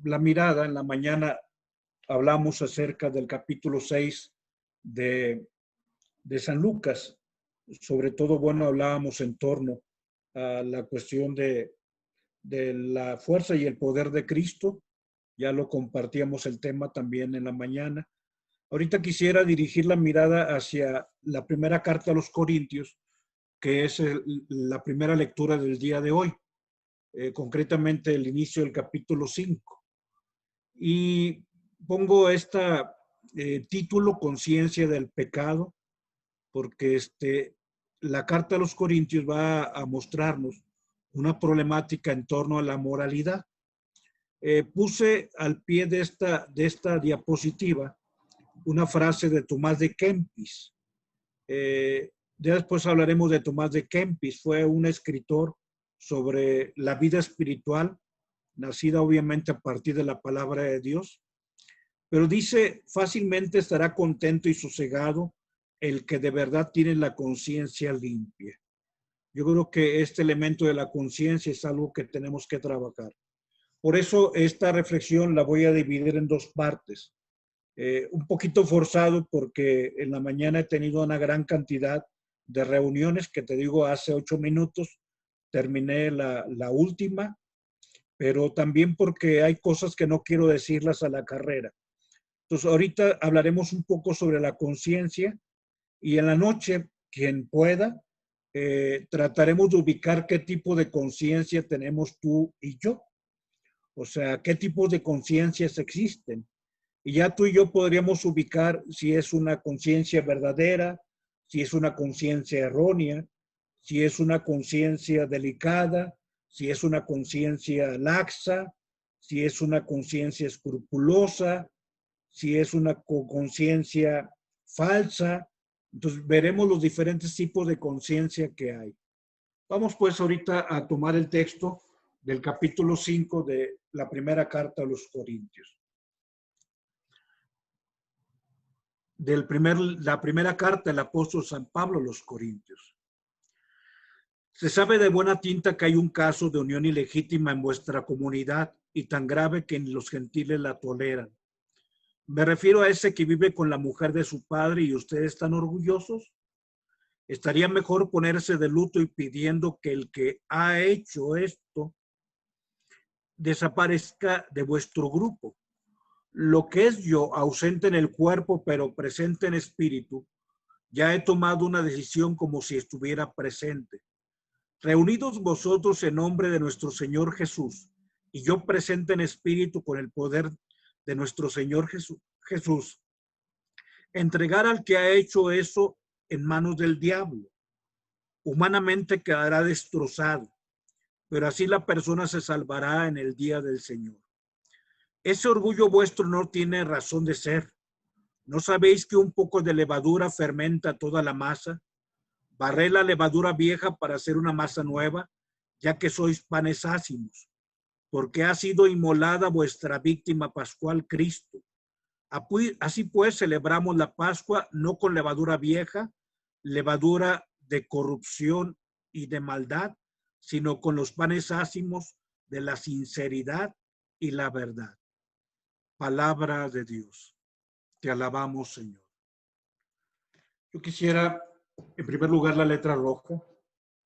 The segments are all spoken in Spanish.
la mirada. En la mañana hablamos acerca del capítulo 6 de San Lucas. Sobre todo, bueno, hablábamos en torno a la cuestión de la fuerza y el poder de Cristo. Ya lo compartíamos el tema también en la mañana. Ahorita quisiera dirigir la mirada hacia la primera carta a los Corintios, que es la primera lectura del día de hoy, concretamente el inicio del capítulo 5. Y pongo título, conciencia del pecado, porque la carta a los Corintios va a mostrarnos una problemática en torno a la moralidad. Puse al pie de esta diapositiva una frase de Tomás de Kempis. Ya después hablaremos de Tomás de Kempis. Fue un escritor sobre la vida espiritual, nacida obviamente a partir de la palabra de Dios. Pero dice, fácilmente estará contento y sosegado el que de verdad tiene la conciencia limpia. Yo creo que este elemento de la conciencia es algo que tenemos que trabajar. Por eso esta reflexión la voy a dividir en dos partes. Un poquito forzado porque en la mañana he tenido una gran cantidad de reuniones, que te digo, hace 8 minutos terminé la última, pero también porque hay cosas que no quiero decirlas a la carrera. Entonces ahorita hablaremos un poco sobre la conciencia, y en la noche, quien pueda, trataremos de ubicar qué tipo de conciencia tenemos tú y yo. O sea, qué tipos de conciencias existen. Y ya tú y yo podríamos ubicar si es una conciencia verdadera, si es una conciencia errónea, si es una conciencia delicada, si es una conciencia laxa, si es una conciencia escrupulosa, si es una conciencia falsa. Entonces veremos los diferentes tipos de conciencia que hay. Vamos pues ahorita a tomar el texto del capítulo 5 de la primera carta a los Corintios. La primera carta del apóstol San Pablo a los Corintios. Se sabe de buena tinta que hay un caso de unión ilegítima en vuestra comunidad, y tan grave que ni los gentiles la toleran. Me refiero a ese que vive con la mujer de su padre y ustedes están orgullosos. Estaría mejor ponerse de luto y pidiendo que el que ha hecho esto desaparezca de vuestro grupo. Lo que es yo, ausente en el cuerpo, pero presente en espíritu, ya he tomado una decisión como si estuviera presente. Reunidos vosotros en nombre de nuestro Señor Jesús, y yo presente en espíritu con el poder de nuestro Señor Jesús, entregar al que ha hecho eso en manos del diablo. Humanamente quedará destrozado, pero así la persona se salvará en el día del Señor. Ese orgullo vuestro no tiene razón de ser. ¿No sabéis que un poco de levadura fermenta toda la masa? Barré la levadura vieja para hacer una masa nueva, ya que sois panes ácimos, porque ha sido inmolada vuestra víctima pascual, Cristo. Así pues celebramos la Pascua no con levadura vieja, levadura de corrupción y de maldad, sino con los panes ácimos de la sinceridad y la verdad. Palabra de Dios. Te alabamos, Señor. Yo quisiera, en primer lugar, la letra roja,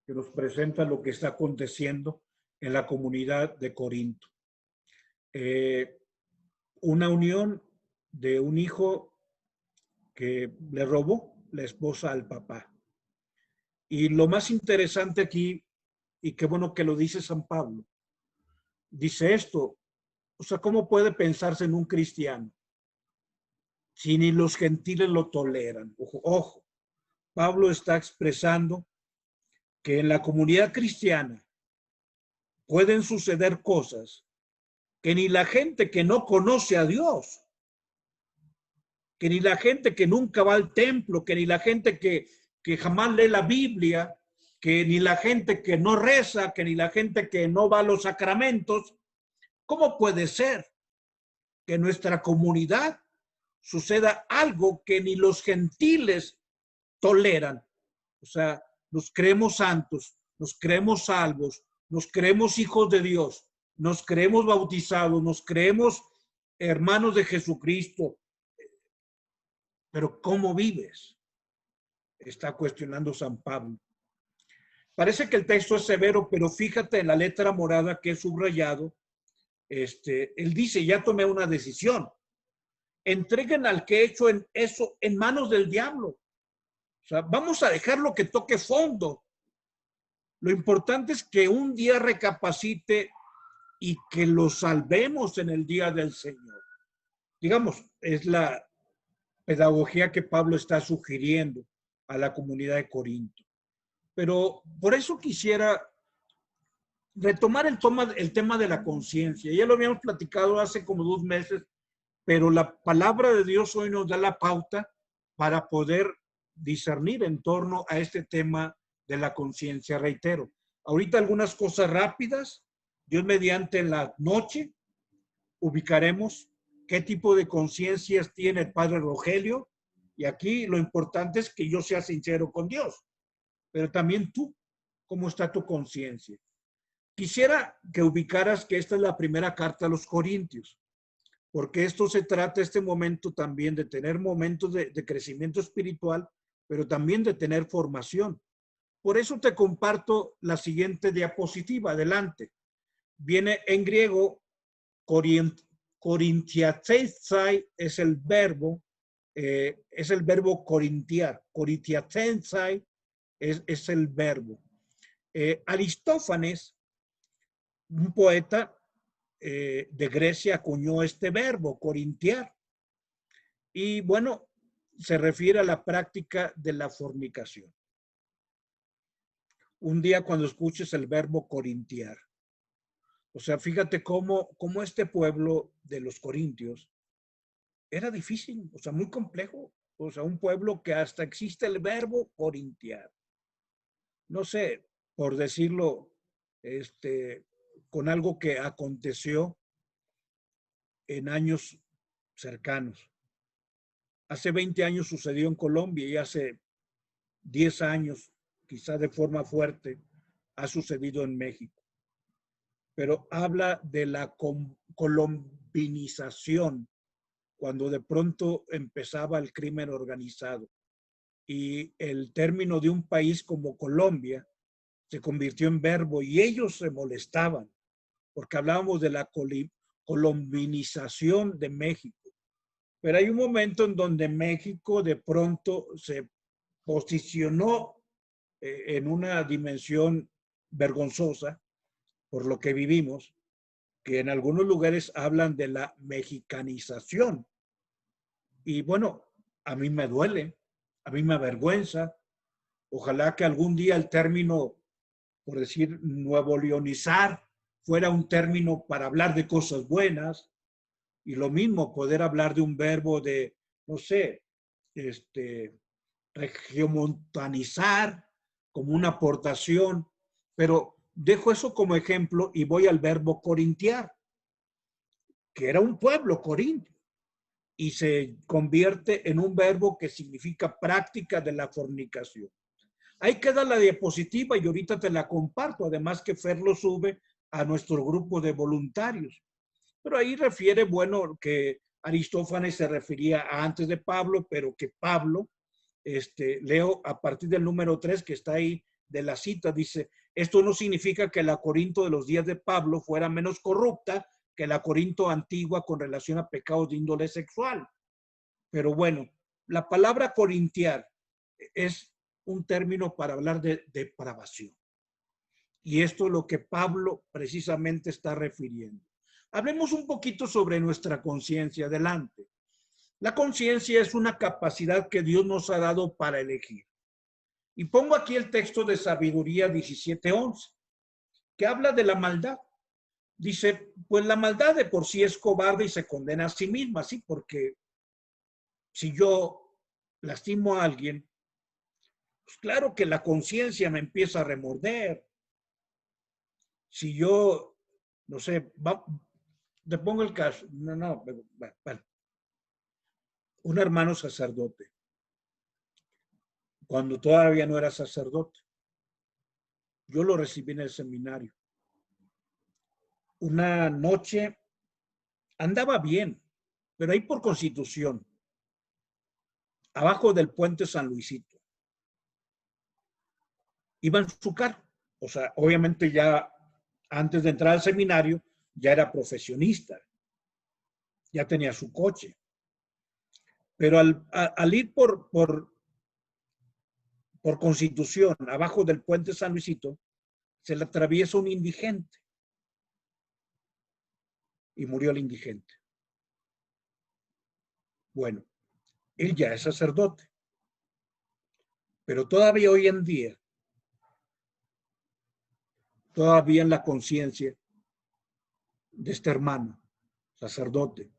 que nos presenta lo que está aconteciendo en la comunidad de Corinto. Una unión de un hijo que le robó la esposa al papá. Y lo más interesante aquí, y qué bueno que lo dice San Pablo, dice esto: o sea, ¿cómo puede pensarse en un cristiano si ni los gentiles lo toleran? Ojo, Pablo está expresando que en la comunidad cristiana pueden suceder cosas que ni la gente que no conoce a Dios, que ni la gente que nunca va al templo, que ni la gente que jamás lee la Biblia, que ni la gente que no reza, que ni la gente que no va a los sacramentos. ¿Cómo puede ser que en nuestra comunidad suceda algo que ni los gentiles toleran? O sea, nos creemos santos, nos creemos salvos, nos creemos hijos de Dios, nos creemos bautizados, nos creemos hermanos de Jesucristo, pero ¿cómo vives? Está cuestionando San Pablo. Parece que el texto es severo, pero fíjate en la letra morada que es subrayado. Él dice, ya tomé una decisión. Entreguen al que he hecho en eso en manos del diablo. O sea, vamos a dejarlo que toque fondo. Lo importante es que un día recapacite y que lo salvemos en el día del Señor. Digamos, es la pedagogía que Pablo está sugiriendo a la comunidad de Corinto. Pero por eso quisiera retomar el tema de la conciencia. Ya lo habíamos platicado hace como 2 meses, pero la palabra de Dios hoy nos da la pauta para poder discernir en torno a este tema de la conciencia. Reitero, ahorita algunas cosas rápidas. Dios mediante en la noche ubicaremos qué tipo de conciencias tiene el padre Rogelio. Y aquí lo importante es que yo sea sincero con Dios, pero también tú, ¿cómo está tu conciencia? Quisiera que ubicaras que esta es la primera carta a los Corintios, porque esto se trata, este momento también de tener momentos de crecimiento espiritual, pero también de tener formación. Por eso te comparto la siguiente diapositiva. Adelante. Viene en griego, korintiatsai es el verbo corintiar. Korintiatsai es el verbo. Aristófanes, un poeta de Grecia, acuñó este verbo, corintiar. Y bueno, se refiere a la práctica de la fornicación. Un día cuando escuches el verbo corintiar, o sea, fíjate cómo este pueblo de los corintios era difícil, o sea, muy complejo. O sea, un pueblo que hasta existe el verbo corintiar. No sé, por decirlo, con algo que aconteció en años cercanos. Hace 20 años sucedió en Colombia y hace 10 años, quizá de forma fuerte, ha sucedido en México. Pero habla de la colombinización, cuando de pronto empezaba el crimen organizado. Y el término de un país como Colombia se convirtió en verbo y ellos se molestaban porque hablábamos de la colombinización de México. Pero hay un momento en donde México de pronto se posicionó en una dimensión vergonzosa por lo que vivimos, que en algunos lugares hablan de la mexicanización. Y bueno, a mí me duele, a mí me avergüenza. Ojalá que algún día el término, por decir, nuevo leonizar, fuera un término para hablar de cosas buenas. Y lo mismo, poder hablar de un verbo de, no sé, regiomontanizar como una aportación, pero dejo eso como ejemplo y voy al verbo corintiar, que era un pueblo corintio, y se convierte en un verbo que significa práctica de la fornicación. Ahí queda la diapositiva y ahorita te la comparto, además que Fer lo sube a nuestro grupo de voluntarios. Pero ahí refiere, bueno, que Aristófanes se refería a antes de Pablo, pero que Pablo, leo a partir del número 3 que está ahí de la cita, dice, esto no significa que la Corinto de los días de Pablo fuera menos corrupta que la Corinto antigua con relación a pecados de índole sexual. Pero bueno, la palabra corintiar es un término para hablar de depravación. Y esto es lo que Pablo precisamente está refiriendo. Hablemos un poquito sobre nuestra conciencia. Adelante. La conciencia es una capacidad que Dios nos ha dado para elegir. Y pongo aquí el texto de Sabiduría 17:11, que habla de la maldad. Dice, pues la maldad de por sí es cobarde y se condena a sí misma, ¿sí? Porque si yo lastimo a alguien, pues claro que la conciencia me empieza a remorder. Si yo, no sé, te pongo el caso, bueno, un hermano sacerdote, cuando todavía no era sacerdote, yo lo recibí en el seminario. una noche andaba bien, pero ahí por Constitución, abajo del puente San Luisito, iba en su carro. O sea, obviamente ya antes de entrar al seminario, ya era profesionista, ya tenía su coche. Pero al ir por Constitución, abajo del puente San Luisito, se le atraviesa un indigente y murió el indigente. Bueno, él ya es sacerdote, pero todavía hoy en día, todavía en la conciencia de este hermano, sacerdote,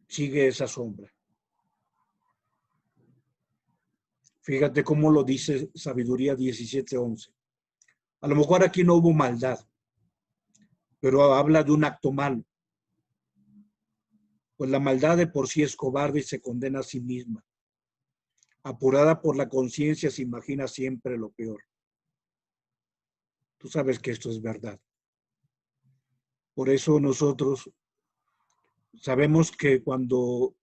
sigue esa sombra. Fíjate cómo lo dice Sabiduría 17:11. A lo mejor aquí no hubo maldad, pero habla de un acto malo. Pues la maldad de por sí es cobarde y se condena a sí misma. Apurada por la conciencia se imagina siempre lo peor. Tú sabes que esto es verdad. Por eso nosotros sabemos que cuando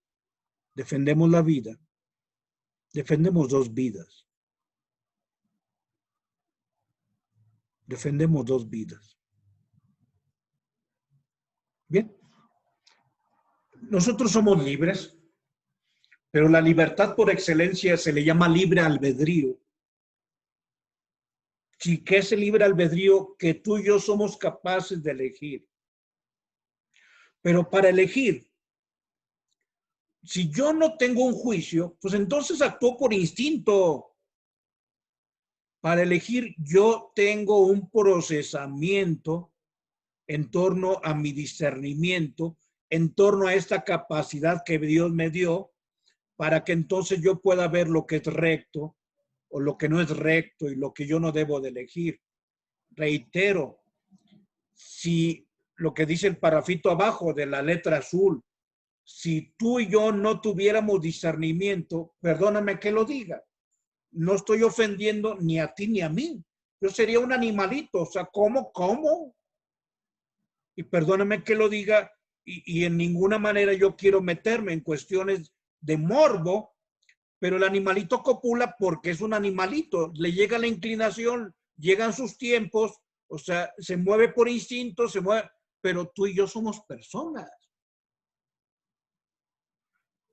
defendemos la vida, defendemos dos vidas. Defendemos dos vidas. Bien, nosotros somos libres, pero la libertad por excelencia se le llama libre albedrío. Sí, que es el libre albedrío que tú y yo somos capaces de elegir. Pero para elegir, si yo no tengo un juicio, pues entonces actúo por instinto. Para elegir, yo tengo un procesamiento en torno a mi discernimiento, en torno a esta capacidad que Dios me dio, para que entonces yo pueda ver lo que es recto o lo que no es recto y lo que yo no debo de elegir. Reitero, si lo que dice el parrafito abajo de la letra azul, si tú y yo no tuviéramos discernimiento, perdóname que lo diga, no estoy ofendiendo ni a ti ni a mí. Yo sería un animalito, o sea, ¿cómo? Y perdóname que lo diga, y en ninguna manera yo quiero meterme en cuestiones de morbo, pero el animalito copula porque es un animalito, le llega la inclinación, llegan sus tiempos, o sea, se mueve por instinto, se mueve, pero tú y yo somos personas.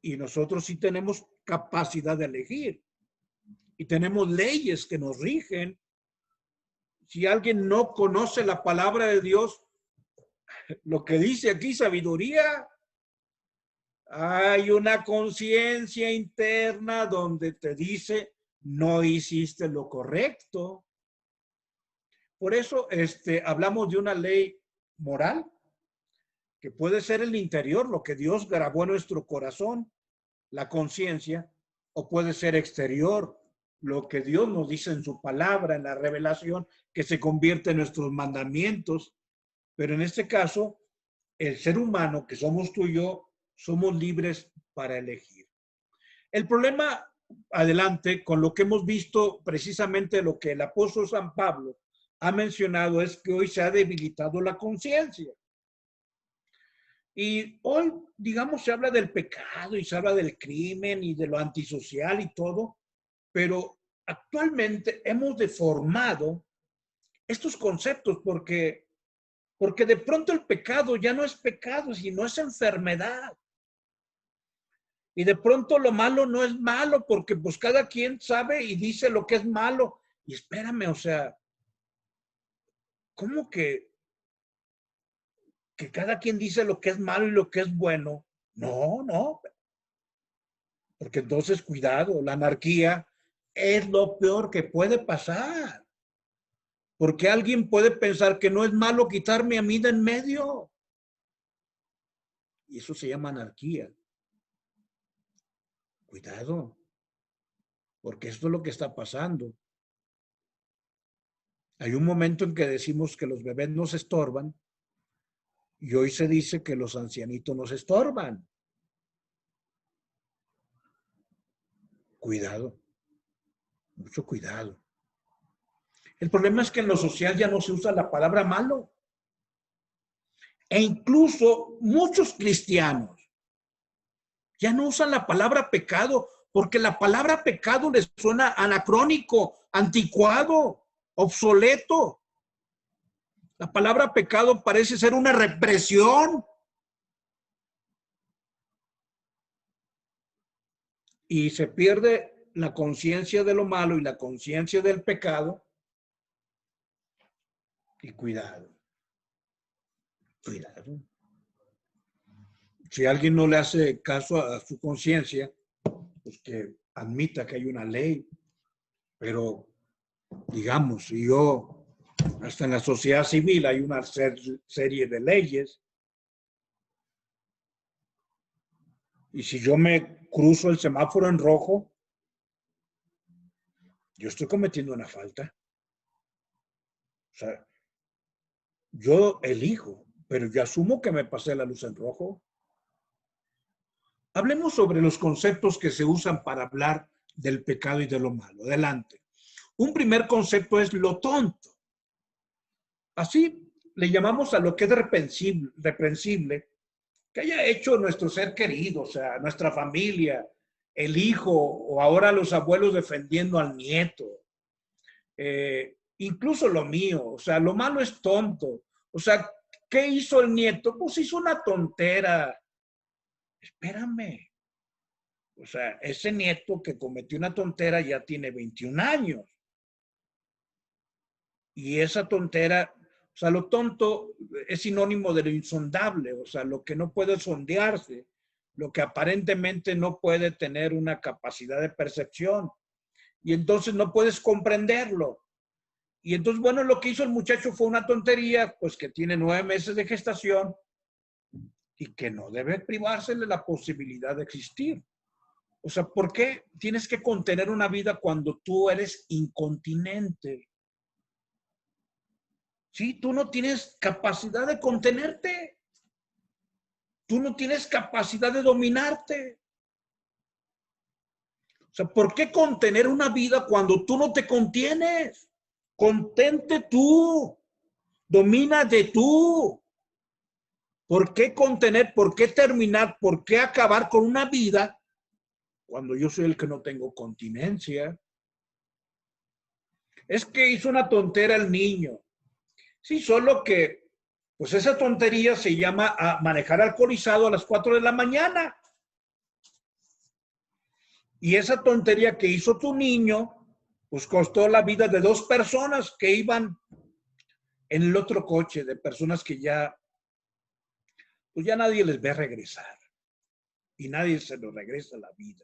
Y nosotros sí tenemos capacidad de elegir. Y tenemos leyes que nos rigen. Si alguien no conoce la palabra de Dios, lo que dice aquí sabiduría, hay una conciencia interna donde te dice, no hiciste lo correcto. Por eso hablamos de una ley moral, que puede ser el interior, lo que Dios grabó en nuestro corazón, la conciencia, o puede ser exterior, lo que Dios nos dice en su palabra, en la revelación, que se convierte en nuestros mandamientos. Pero en este caso, el ser humano, que somos tú y yo, somos libres para elegir. El problema, adelante, con lo que hemos visto precisamente lo que el apóstol San Pablo ha mencionado, es que hoy se ha debilitado la conciencia. Y hoy, digamos, se habla del pecado y se habla del crimen y de lo antisocial y todo, pero actualmente hemos deformado estos conceptos porque de pronto el pecado ya no es pecado, sino es enfermedad. Y de pronto lo malo no es malo, porque pues cada quien sabe y dice lo que es malo. Y espérame, o sea, ¿cómo que cada quien dice lo que es malo y lo que es bueno? No, porque entonces cuidado, la anarquía es lo peor que puede pasar. Porque alguien puede pensar que no es malo quitarme a mí de en medio. Y eso se llama anarquía. Cuidado, porque esto es lo que está pasando. Hay un momento en que decimos que los bebés nos estorban y hoy se dice que los ancianitos nos estorban. Cuidado, mucho cuidado. El problema es que en lo social ya no se usa la palabra malo. E incluso muchos cristianos ya no usan la palabra pecado porque la palabra pecado les suena anacrónico, anticuado, obsoleto. La palabra pecado parece ser una represión. Y se pierde la conciencia de lo malo y la conciencia del pecado. Y cuidado, cuidado. Si alguien no le hace caso a su conciencia, pues que admita que hay una ley. Pero, digamos, si yo, hasta en la sociedad civil hay una serie de leyes, y si yo me cruzo el semáforo en rojo, yo estoy cometiendo una falta. O sea, yo elijo, pero yo asumo que me pasé la luz en rojo. Hablemos sobre los conceptos que se usan para hablar del pecado y de lo malo. Adelante. Un primer concepto es lo tonto. Así le llamamos a lo que es reprensible que haya hecho nuestro ser querido, o sea, nuestra familia, el hijo o ahora los abuelos defendiendo al nieto. Incluso lo mío, o sea, lo malo es tonto. O sea, ¿qué hizo el nieto? Pues hizo una tontera. Espérame. O sea, ese nieto que cometió una tontera ya tiene 21 años. Y esa tontera, o sea, lo tonto es sinónimo de lo insondable, o sea, lo que no puede sondearse, lo que aparentemente no puede tener una capacidad de percepción. Y entonces no puedes comprenderlo. Y entonces, bueno, lo que hizo el muchacho fue una tontería, pues que tiene 9 meses de gestación y que no debe privarse de la posibilidad de existir. O sea, ¿por qué tienes que contener una vida cuando tú eres incontinente? Sí, tú no tienes capacidad de contenerte. Tú no tienes capacidad de dominarte. O sea, ¿por qué contener una vida cuando tú no te contienes? Contente tú. Domínate tú. ¿Por qué contener? ¿Por qué terminar? ¿Por qué acabar con una vida cuando yo soy el que no tengo continencia? Es que hizo una tontera el niño. Sí, solo que, pues esa tontería se llama a manejar alcoholizado a las 4 de la mañana. Y esa tontería que hizo tu niño, pues costó la vida de 2 personas que iban en el otro coche, de personas que ya, pues ya nadie les ve regresar. Y nadie se lo regresa a la vida.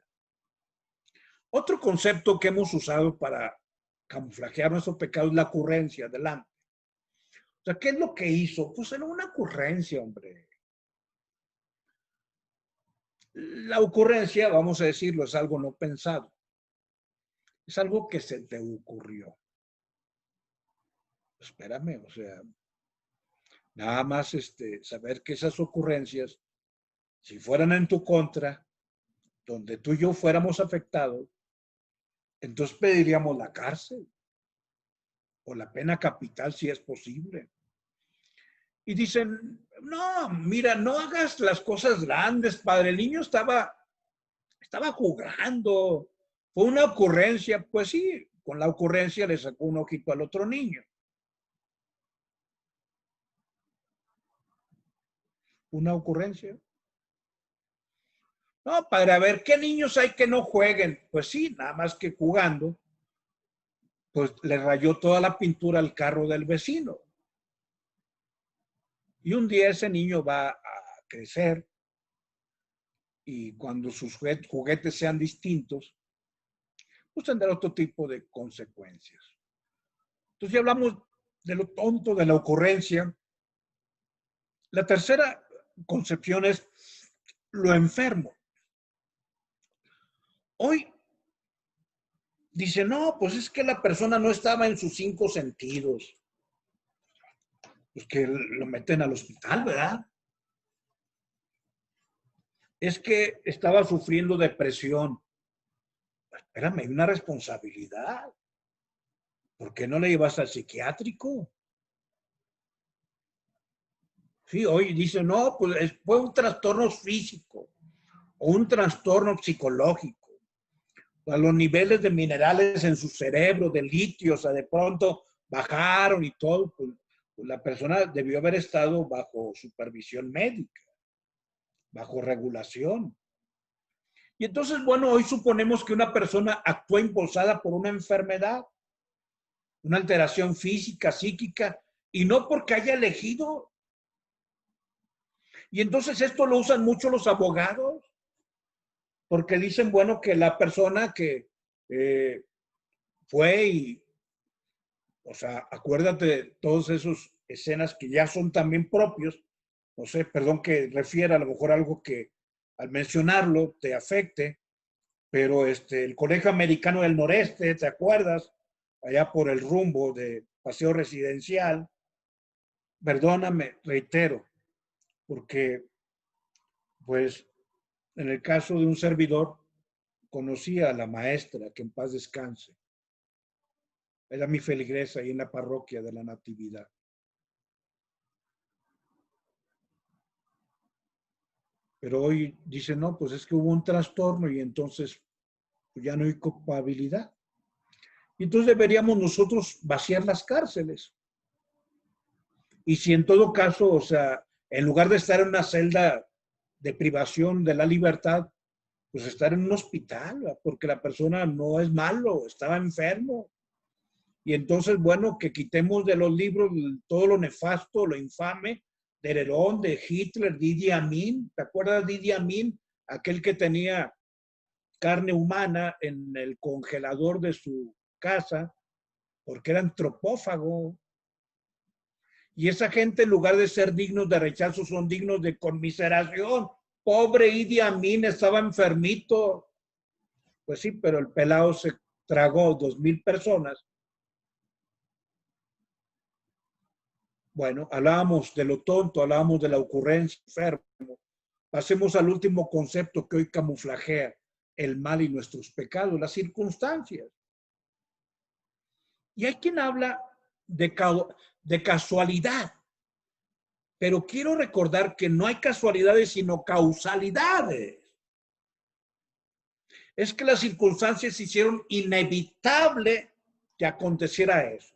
Otro concepto que hemos usado para camuflajear nuestro pecado es la ocurrencia. Adelante. O sea, ¿qué es lo que hizo? Pues era una ocurrencia, hombre. La ocurrencia, vamos a decirlo, es algo no pensado. Es algo que se te ocurrió. Espérame, o sea, nada más saber que esas ocurrencias, si fueran en tu contra, donde tú y yo fuéramos afectados, entonces pediríamos la cárcel o la pena capital si es posible. Y dicen, no, mira, no hagas las cosas grandes, padre. El niño estaba jugando. Fue una ocurrencia. Pues sí, con la ocurrencia le sacó un ojito al otro niño. Una ocurrencia. No, padre, a ver, ¿qué niños hay que no jueguen? Pues sí, nada más que jugando, pues le rayó toda la pintura al carro del vecino. Y un día ese niño va a crecer y cuando sus juguetes sean distintos, pues tendrá otro tipo de consecuencias. Entonces ya hablamos de lo tonto, de la ocurrencia. La tercera concepción es lo enfermo. Hoy dice, no, pues es que la persona no estaba en sus 5 sentidos. Pues que lo meten al hospital, ¿verdad? Es que estaba sufriendo depresión. Espérame, hay una responsabilidad. ¿Por qué no le llevas al psiquiátrico? Sí, hoy dice, no, pues fue un trastorno físico o un trastorno psicológico. A los niveles de minerales en su cerebro, de litio, o sea, de pronto bajaron y todo, pues la persona debió haber estado bajo supervisión médica, bajo regulación. Y entonces, bueno, hoy suponemos que una persona actúa impulsada por una enfermedad, una alteración física, psíquica, y no porque haya elegido. Y entonces esto lo usan mucho los abogados, porque dicen, bueno, que la persona que fue y, o sea, acuérdate de todas esas escenas que ya son también propios, no sé, perdón que refiera a lo mejor algo que al mencionarlo te afecte, pero el Colegio Americano del Noreste, ¿te acuerdas? Allá por el rumbo de Paseo Residencial. Perdóname, reitero, porque pues en el caso de un servidor conocí a la maestra, que en paz descanse. Era mi feligresa ahí en la parroquia de la Natividad. Pero hoy dice, no, pues es que hubo un trastorno y entonces pues ya no hay culpabilidad. Y entonces deberíamos nosotros vaciar las cárceles. Y si en todo caso, o sea, en lugar de estar en una celda de privación de la libertad, pues estar en un hospital, ¿verdad? Porque la persona no es malo, estaba enfermo. Y entonces, bueno, que quitemos de los libros todo lo nefasto, lo infame de Nerón, de Hitler, de Idi Amin. ¿Te acuerdas de Idi Amin? Aquel que tenía carne humana en el congelador de su casa, porque era antropófago. Y esa gente, en lugar de ser dignos de rechazo, son dignos de conmiseración. Pobre Idi Amin, estaba enfermito. Pues sí, pero el pelado se tragó 2,000 personas. Bueno, hablábamos de lo tonto, hablábamos de la ocurrencia enfermo. Pasemos al último concepto que hoy camuflajea el mal y nuestros pecados, las circunstancias. Y hay quien habla de casualidad, pero quiero recordar que no hay casualidades, sino causalidades. Es que las circunstancias hicieron inevitable que aconteciera eso.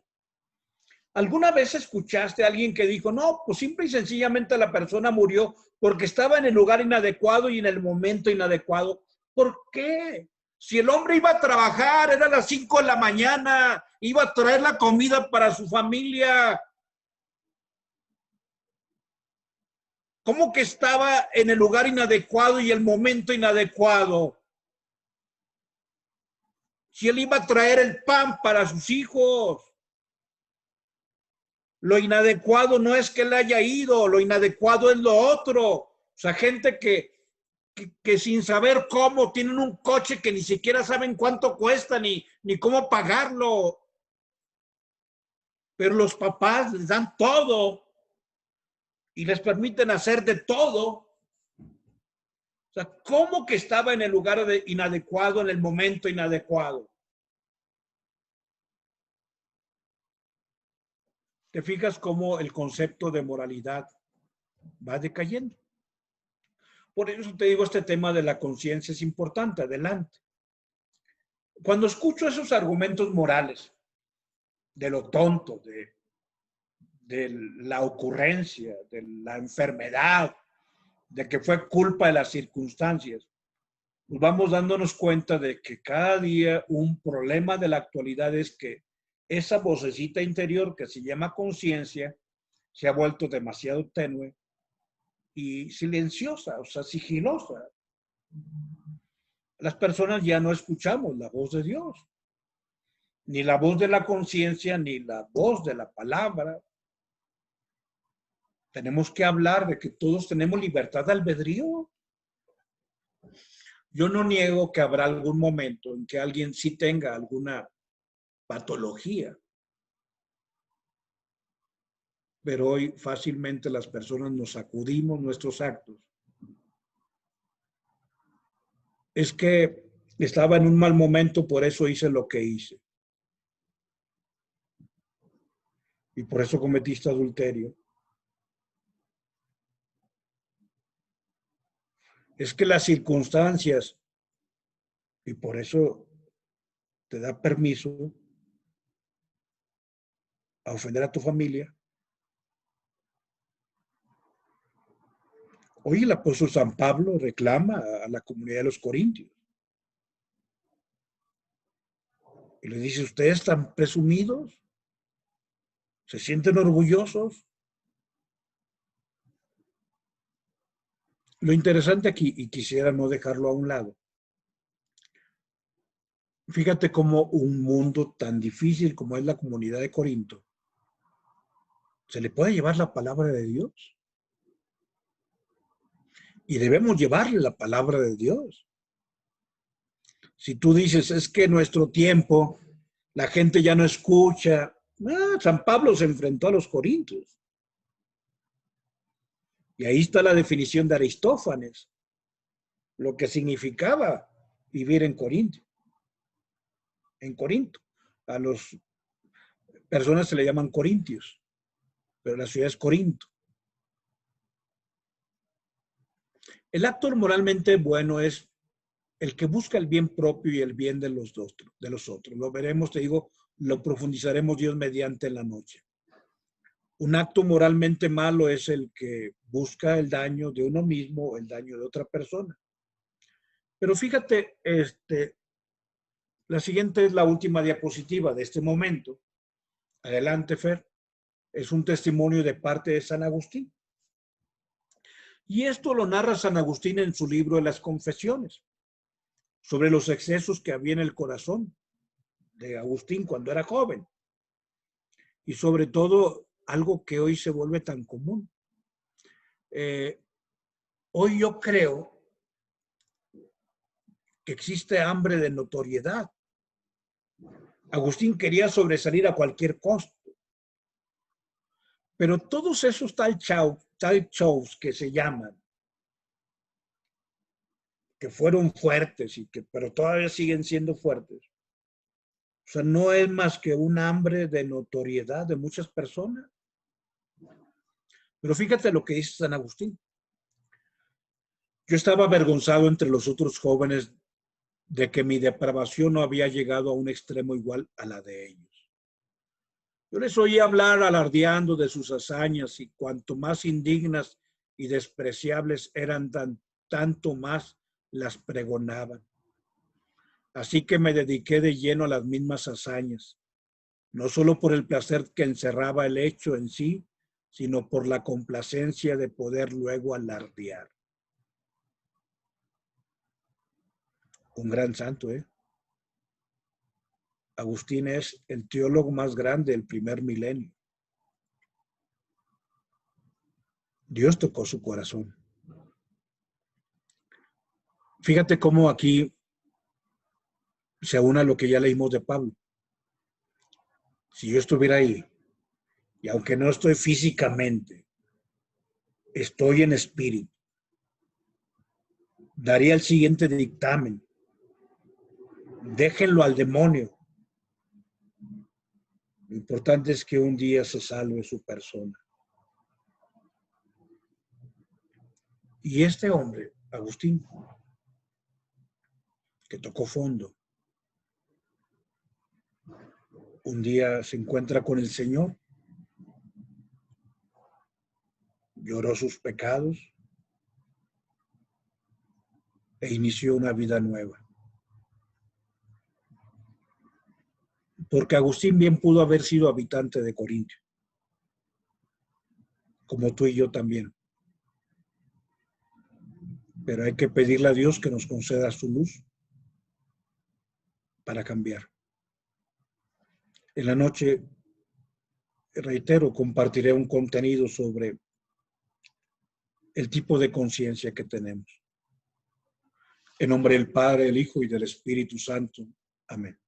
¿Alguna vez escuchaste a alguien que dijo, no, pues simple y sencillamente la persona murió porque estaba en el lugar inadecuado y en el momento inadecuado? ¿Por qué? Si el hombre iba a trabajar, era a las 5 de la mañana, iba a traer la comida para su familia. ¿Cómo que estaba en el lugar inadecuado y el momento inadecuado? Si él iba a traer el pan para sus hijos. Lo inadecuado no es que él haya ido, lo inadecuado es lo otro. O sea, gente que sin saber cómo tienen un coche que ni siquiera saben cuánto cuesta ni cómo pagarlo. Pero los papás les dan todo y les permiten hacer de todo. O sea, ¿cómo que estaba en el lugar inadecuado, en el momento inadecuado? Te fijas cómo el concepto de moralidad va decayendo. Por eso te digo, este tema de la conciencia es importante. Adelante. Cuando escucho esos argumentos morales de lo tonto, de la ocurrencia, de la enfermedad, de que fue culpa de las circunstancias, pues vamos dándonos cuenta de que cada día un problema de la actualidad es que esa vocecita interior que se llama conciencia se ha vuelto demasiado tenue y silenciosa, o sea, sigilosa. Las personas ya no escuchamos la voz de Dios, ni la voz de la conciencia, ni la voz de la palabra. Tenemos que hablar de que todos tenemos libertad de albedrío. Yo no niego que habrá algún momento en que alguien sí tenga alguna patología, pero hoy fácilmente las personas nos sacudimos nuestros actos. Es que estaba en un mal momento, por eso hice lo que hice. Y por eso cometiste adulterio. Es que las circunstancias, y por eso te da permiso a ofender a tu familia. Hoy el apóstol San Pablo reclama a la comunidad de los corintios. Y les dice, ¿ustedes están presumidos? ¿Se sienten orgullosos? Lo interesante aquí, y quisiera no dejarlo a un lado, fíjate cómo un mundo tan difícil como es la comunidad de Corinto, se le puede llevar la palabra de Dios. Y debemos llevarle la palabra de Dios. Si tú dices, es que nuestro tiempo, la gente ya no escucha. San Pablo se enfrentó a los corintios. Y ahí está la definición de Aristófanes, lo que significaba vivir en Corinto. En Corinto. A las personas se le llaman corintios, pero la ciudad es Corinto. El acto moralmente bueno es el que busca el bien propio y el bien de los otros. Lo veremos, te digo, lo profundizaremos Dios mediante en la noche. Un acto moralmente malo es el que busca el daño de uno mismo o el daño de otra persona. Pero fíjate, la siguiente es la última diapositiva de este momento. Adelante, Fer. Es un testimonio de parte de San Agustín. Y esto lo narra San Agustín en su libro de las Confesiones, sobre los excesos que había en el corazón de Agustín cuando era joven. Y sobre todo, algo que hoy se vuelve tan común. Hoy yo creo que existe hambre de notoriedad. Agustín quería sobresalir a cualquier costo. Pero todos esos tal shows que se llaman, que fueron fuertes pero todavía siguen siendo fuertes. O sea, no es más que un hambre de notoriedad de muchas personas. Pero fíjate lo que dice San Agustín. Yo estaba avergonzado entre los otros jóvenes de que mi depravación no había llegado a un extremo igual a la de ellos. Yo les oí hablar alardeando de sus hazañas y cuanto más indignas y despreciables eran, tanto más las pregonaban. Así que me dediqué de lleno a las mismas hazañas, no solo por el placer que encerraba el hecho en sí, sino por la complacencia de poder luego alardear. Un gran santo, ¿eh? Agustín es el teólogo más grande del primer milenio. Dios tocó su corazón. Fíjate cómo aquí se aúna lo que ya leímos de Pablo. Si yo estuviera ahí, y aunque no estoy físicamente, estoy en espíritu, daría el siguiente dictamen. Déjenlo al demonio. Lo importante es que un día se salve su persona. Y este hombre, Agustín, que tocó fondo, un día se encuentra con el Señor, lloró sus pecados e inició una vida nueva. Porque Agustín bien pudo haber sido habitante de Corinto, como tú y yo también. Pero hay que pedirle a Dios que nos conceda su luz para cambiar. En la noche, reitero, compartiré un contenido sobre el tipo de conciencia que tenemos. En nombre del Padre, del Hijo y del Espíritu Santo. Amén.